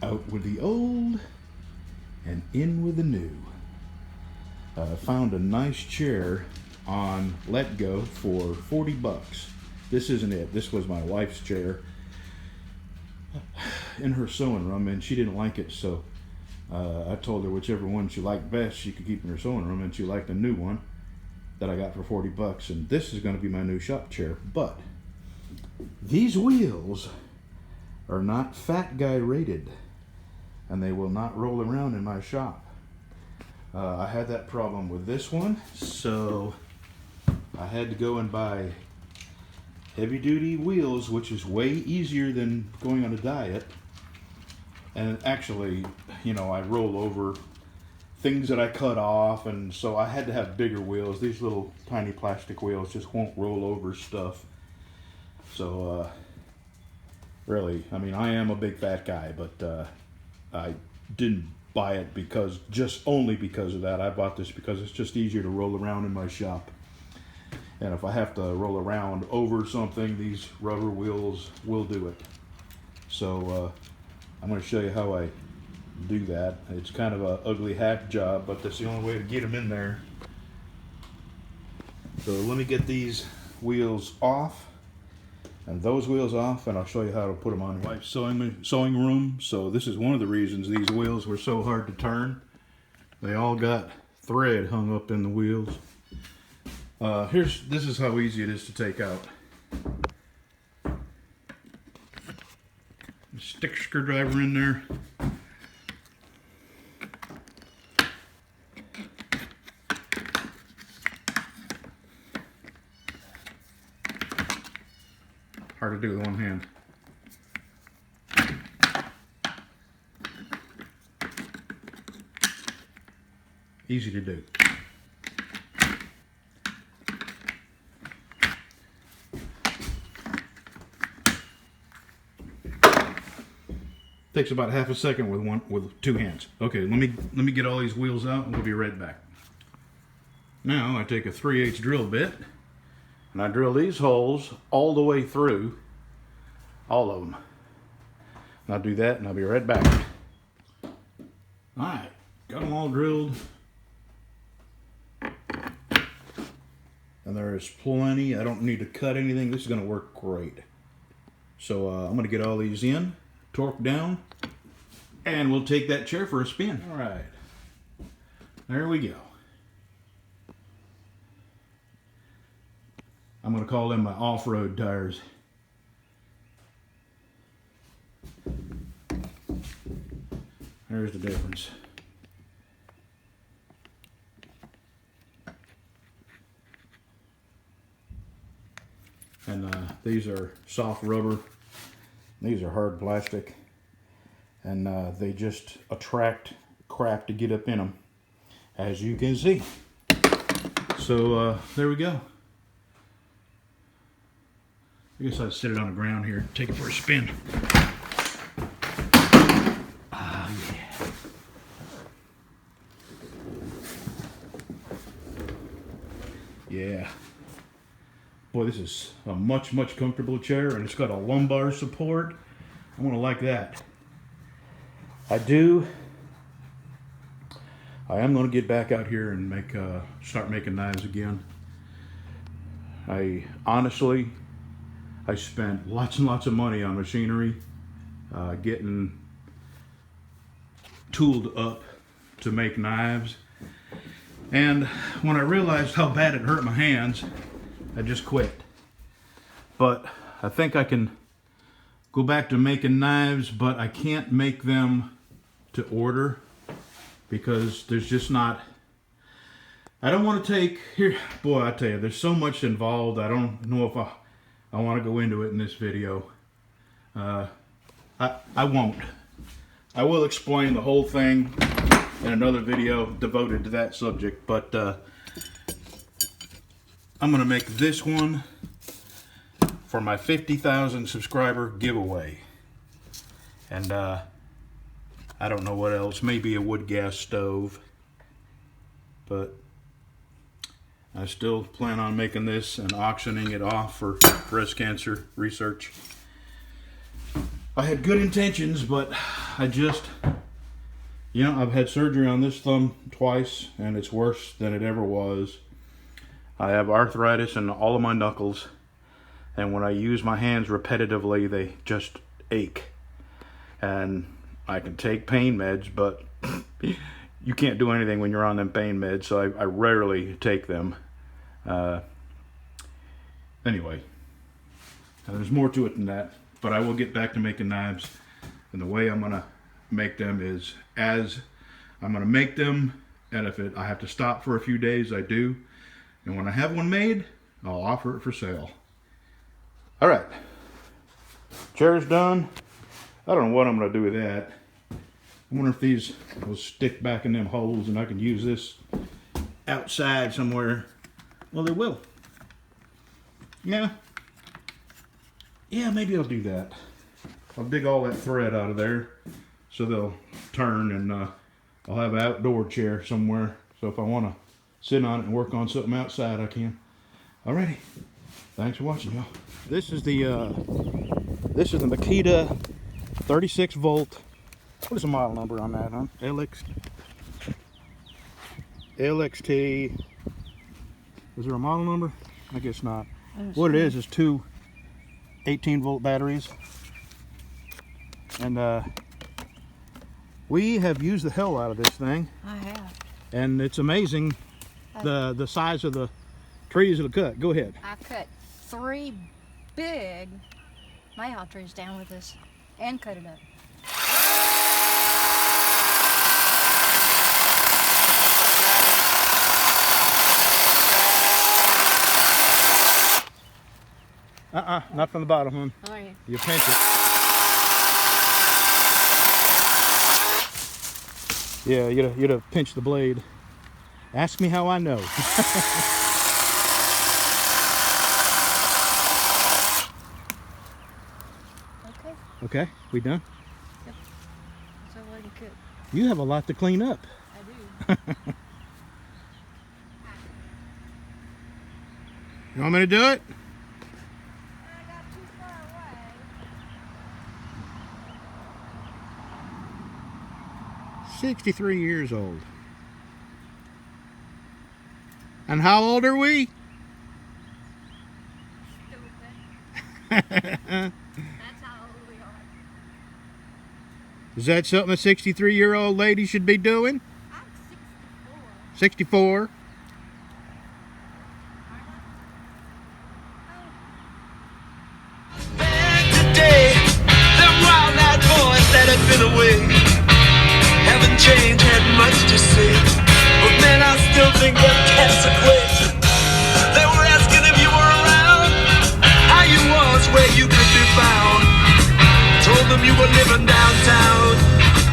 Out with the old and in with the new. Found a nice chair on Letgo for 40 bucks. This isn't it. This was my wife's chair in her sewing room, and she didn't like it, so I told her whichever one she liked best she could keep in her sewing room, and she liked a new one that I got for 40 bucks, and this is going to be my new shop chair. But these wheels are not fat guy rated, and they will not roll around in my shop. I had that problem with this one, so I had to go and buy heavy duty wheels, which is way easier than going on a diet. And actually, you know, I roll over things that I cut off, and so I had to have bigger wheels. These little tiny plastic wheels just won't roll over stuff. So really, I mean, I am a big fat guy, but I didn't buy it only because of that. I bought this because it's just easier to roll around in my shop. And if I have to roll around over something, these rubber wheels will do it. So I'm going to show you how I do that. It's kind of an ugly hack job, but that's the only way to get them in there. So let me get these wheels off and those wheels off, and I'll show you how to put them on my wife's sewing room. So this is one of the reasons these wheels were so hard to turn. They all got thread hung up in the wheels. This is how easy it is to take out. Stick screwdriver in there. Hard to do with one hand. Easy to do. Takes about half a second with two hands. Okay, let me get all these wheels out and we'll be right back. Now I take a 3/8 drill bit and I drill these holes all the way through, all of them. And I'll do that and I'll be right back. Alright, got them all drilled. And there's plenty. I don't need to cut anything. This is going to work great. So I'm going to get all these in, torque down, and we'll take that chair for a spin. All right, there we go. I'm going to call them my off-road tires. There's the difference. And these are soft rubber. These are hard plastic. And they just attract crap to get up in them, as you can see. So there we go. I guess I'll set it on the ground here, take it for a spin. Ah, yeah. Yeah. Boy, this is a much, much comfortable chair, and it's got a lumbar support. I'm gonna like that. I am gonna get back out here and start making knives again. I spent lots and lots of money on machinery, getting tooled up to make knives. And when I realized how bad it hurt my hands, I just quit. But I think I can go back to making knives, but I can't make them to order because there's just not, I don't want to take, here, boy, I tell you, there's so much involved. I don't know if I want to go into it in this video. I won't. I will explain the whole thing in another video devoted to that subject, but I'm going to make this one for my 50,000 subscriber giveaway. And I don't know what else, maybe a wood gas stove. But I still plan on making this and auctioning it off for breast cancer research. I had good intentions, but I just, you know, I've had surgery on this thumb twice, and it's worse than it ever was. I have arthritis in all of my knuckles, and when I use my hands repetitively, they just ache. And I can take pain meds, but you can't do anything when you're on them pain meds, so I rarely take them. Anyway, there's more to it than that, but I will get back to making knives. And the way I'm going to make them is as I'm going to make them, and if I have to stop for a few days, I do. And when I have one made, I'll offer it for sale. All right, chair's done. I don't know what I'm going to do with that. I wonder if these will stick back in them holes and I can use this outside somewhere. Well, they will. Yeah, maybe I'll do that. I'll dig all that thread out of there so they'll turn, and I'll have an outdoor chair somewhere. So if I want to sit on it and work on something outside, I can. Alrighty, thanks for watching, y'all. This is the Makita 36 volt. What is the model number on that, huh? LXT. Is there a model number? I guess not. What it is two 18 volt batteries. And we have used the hell out of this thing. I have. And it's amazing the size of the trees it'll cut. Go ahead. I cut 3 big mayhaw trees down with this and cut it up. Not from the bottom, hon. Oh, yeah. You pinch it. Yeah, you'd have pinched the blade. Ask me how I know. Okay. Okay, we done? Yep. That's all I can cook. You have a lot to clean up. I do. You want me to do it? I got too far away. 63 years old. And how old are we? Stupid. That's how old we are. Is that something a 63-year-old lady should be doing? I'm 64. 64? Back today, them wild-eyed boys that had been away haven't changed, had much to say. But man, I still think them cats are crazy. They were asking if you were around, how you was, where you could be found. Told them you were living downtown.